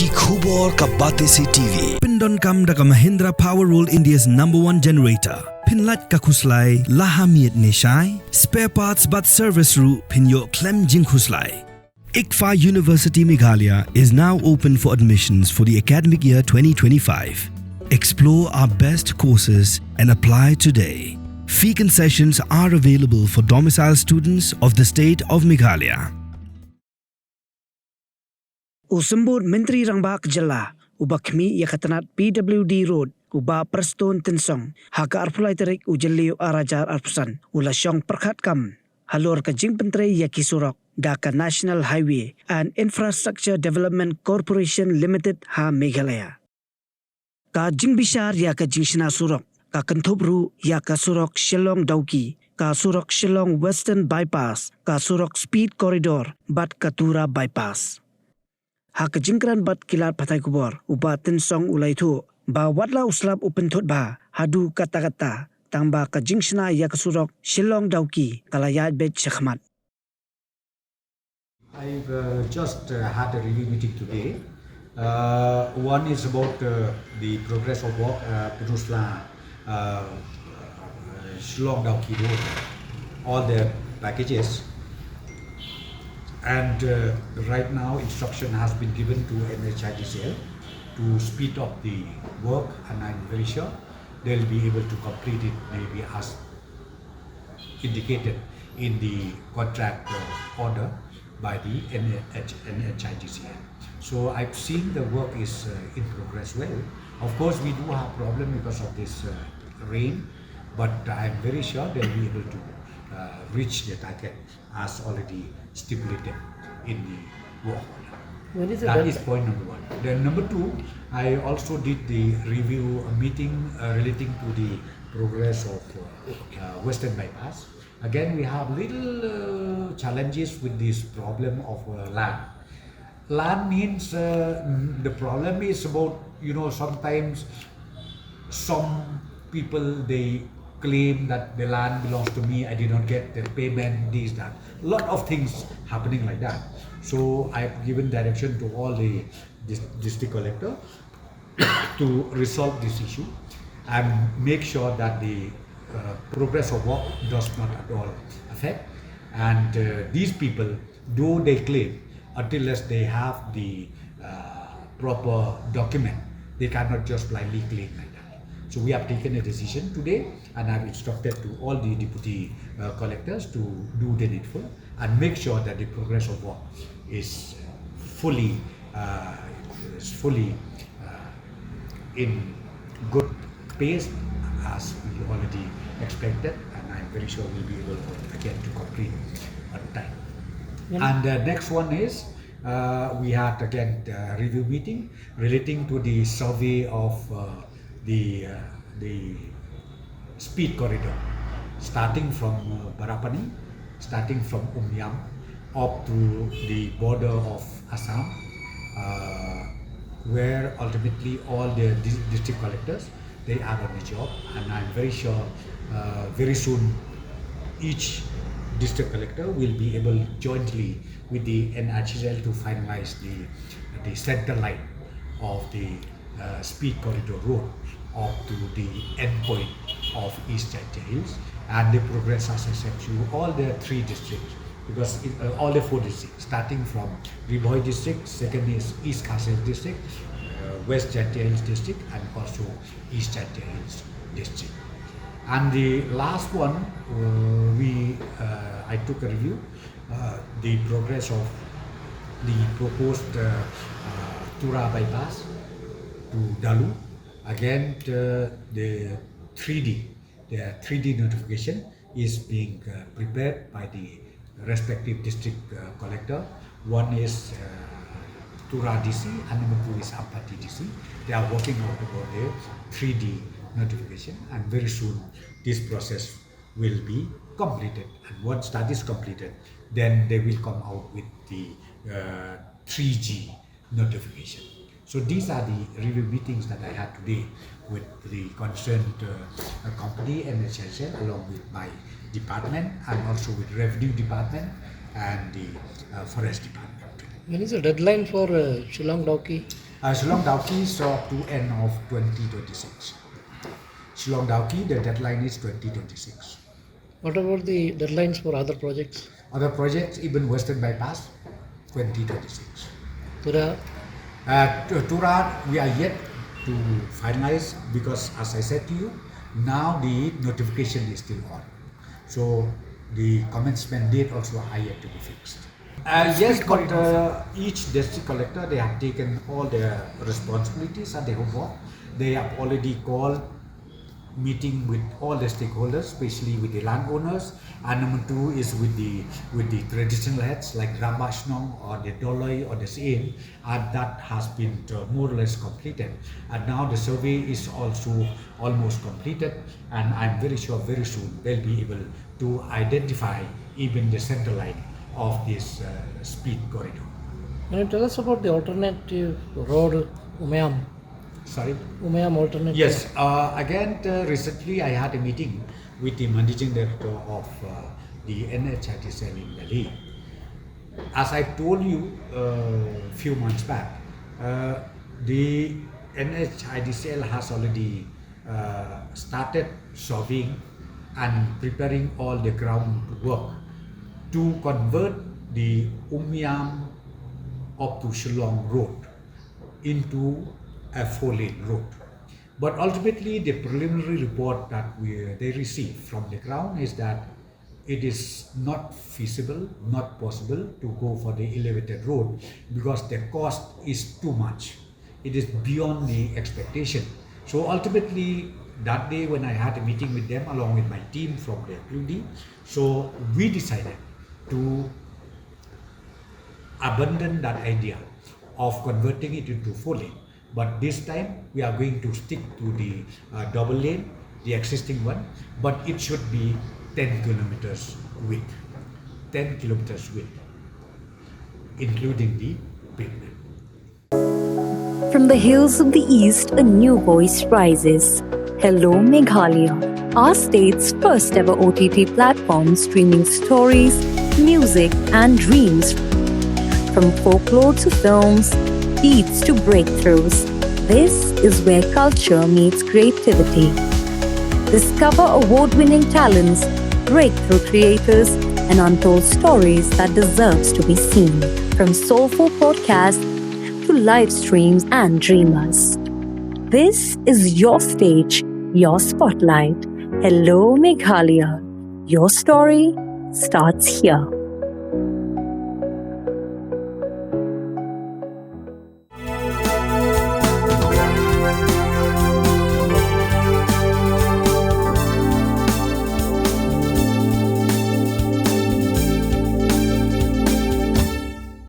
Dawki Khubor ka Bate Se TV. Pindon kam da ka Mahindra Power Roll India's #1 generator. Pinlat ka khuslai lahamiet nishai. Spare parts but service ru pinyo klem jing khuslai. ICFA University Meghalaya is now open for admissions for the academic year 2025. Explore our best courses and apply today. Fee concessions are available for domicile students of the state of Meghalaya. Usambut Menteri Rangbak Jala Ubakmi Yakatanat PWD Road Uba Preston Tensong Haka Arpulai Terik Ujalio Arajar Arpusan Ulasyong Perkhat Kam Halor ka Jing Pentre Yaki Surok Daka National Highway and Infrastructure Development Corporation Limited Ha Meghalaya Ka Jing Bishar ya ka Jingshna Surok Ka Kentubru ya ka Surok Shilong Dawki Ka Surok Shilong Western Bypass Ka Surok Speed Corridor Bat Katura Bypass Hak jingkran bat kilat patai kubor uba tensong ulaitu ba watla uslap Pynthud ba hadu kata-kata Tangba ka Jingshna ya ka Surok Shilong Dawki kala Ïaid Beit Shakhmat. I've just had a review meeting today. One is about the progress of work Peninsula Shilong Dawki Road, all the packages. And right now instruction has been given to NHIDCL to speed up the work, and I'm very sure they'll be able to complete it maybe as indicated in the contract order by the NHIDCL. So I've seen the work is in progress well. Of course we do have problem because of this rain, but I'm very sure they'll be able to reach the target as already stipulated in the work. That is point number one. Then number two, I also did the review meeting relating to the progress of Western Bypass. Again, we have little challenges with this problem of land. Land means the problem is about, sometimes some people, they claim that the land belongs to me, I did not get the payment, this, that. A lot of things happening like that. So I've given direction to all the district collector to resolve this issue and make sure that the progress of work does not at all affect. And these people, though they claim, until they have the proper document, they cannot just blindly claim like that. So we have taken a decision today, and I've instructed to all the deputy collectors to do the needful and make sure that the progress of work is fully in good pace as we already expected, and I'm very sure we'll be able again to complete on time. And the next one is we had again a review meeting relating to the survey of the speed corridor starting from Barapani, starting from Umyam up to the border of Assam, where ultimately all the district collectors, they are on the job, and I'm very sure very soon each district collector will be able jointly with the NHIDCL to finalize the center line of the speed corridor road up to the end point of East Ïaid Hills, and the progress, as I said, to all the three districts, because all the four districts, starting from Riboy district, second is East Khasi district, West Ïaid Hills district, and also East Ïaid Hills district. And the last one, I took a review, the progress of the proposed Tura bypass to Dalu. Again, the 3D notification is being prepared by the respective district collector. One is Tura DC and number two is Ampati DC. They are working out about the 3D notification, and very soon this process will be completed. And once that is completed, then they will come out with the 3G notification. So these are the review meetings that I had today with the concerned company NHIDCL, along with my department, and also with revenue department and the forest department. When is the deadline for Shilong Dawki? Shilong Dawki Surok to end of 2026. Shilong Dawki, the deadline is 2026. What about the deadlines for other projects? Other projects, even Western Bypass, 2026. Tura, Tura, we are yet to finalize because, as I said to you, now the notification is still on. So the commencement date also are yet to be fixed. Yes, but each district collector, they have taken all their responsibilities at their homework. They have already called meeting with all the stakeholders, especially with the landowners, and number two is with the traditional heads like Rambashnong or the Doloi or the Sein, and that has been more or less completed. And now the survey is also almost completed, and I'm very sure very soon they'll be able to identify even the center line of this speed corridor. can you tell us about the alternative road, Umayam? Sorry? Umayam alternative. Yes, again, recently I had a meeting with the managing director of the NHITCL in Delhi. As I told you a few months back, the NHITCL has already started solving and preparing all the groundwork to convert the Umayam up to Shilong road into a 4-lane road. But ultimately, the preliminary report that they received from the ground is that it is not feasible, not possible to go for the elevated road because the cost is too much. It is beyond the expectation. So ultimately, that day when I had a meeting with them along with my team from the PWD, so we decided to abandon that idea of converting it into 4-lane. But this time we are going to stick to the double lane, the existing one, but it should be 10 kilometers width, 10 kilometers width, including the pavement. From the hills of the east, a new voice rises. Hello Meghalaya, our state's first ever OTT platform streaming stories, music and dreams. From folklore to films, beats to breakthroughs, this is where culture meets creativity. Discover award-winning talents, breakthrough creators, and untold stories that deserves to be seen. From soulful podcasts to live streams and dreamers. This is your stage, your spotlight. Hello Meghalaya. Your story starts here.